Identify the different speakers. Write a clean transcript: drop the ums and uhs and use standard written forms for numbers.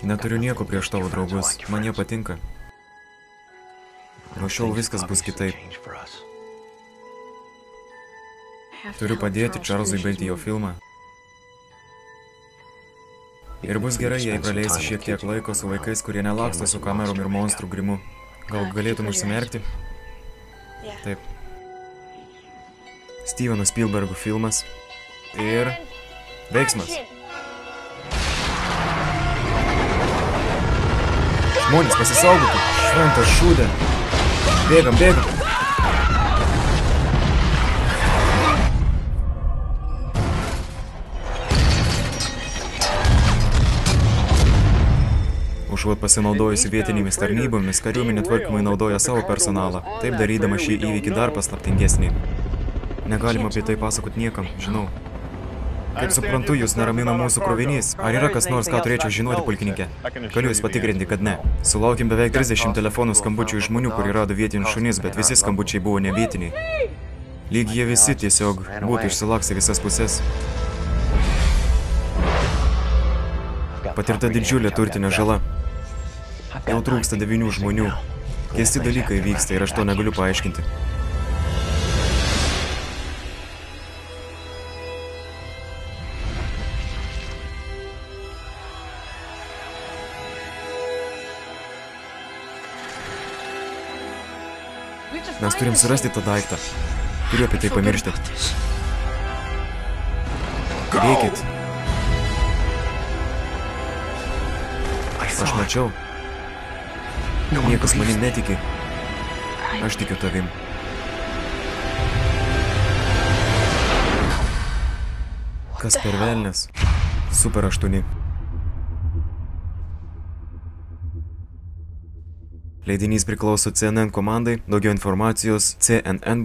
Speaker 1: Neturiu nieko prieš tavo draugus, man jie patinka. Nuo šiol viskas bus kitaip. Turiu padėti Čarlzui baigti jo filmą. Ir bus gerai, jei praleisi šiek tiek laiko su vaikais, kurie nelaksto su kamerom ir monstrų grimu. Gal galėtum užsimerkti? Taip. Steveno Spielbergo filmas. Ir veiksmas. Žmonės, pasisaugokit! Šventas šūdė! Bėgam, bėgam! Užuot pasinaudojusi vietinėmis tarnybomis, kariuomenė tvarkymai naudoja savo personalą, taip darydama šį įvykį dar paslaptingesnį. Negalima apie tai pasakoti niekam, žinau. Kaip suprantu, jūs neramina mūsų krovinys. Ar yra kas nors, ką turėčiau žinoti, pulkininkė? Galiu jūs patikrinti, kad ne. Sulaukėm beveik 30 telefonų skambučių iš žmonių, kurie rado vietinius šunis, bet visi skambučiai buvo ne vietiniai. Lyg jie visi tiesiog būtų išsilaksę visas pusės. Patirta didžiulė turtinė žala. Jau trūksta 9 žmonių. Keisti dalykai vyksta ir aš to negaliu paaiškinti. Mes turim surasti tą daiktą. Turiu apie tai pamiršti. Eikit. Aš mačiau. Niekas manim netiki. Aš tikiu tavim. Kas per velnias? Super 8. Leidinys priklauso CNN komandai, daugiau informacijos cnn-team.lt.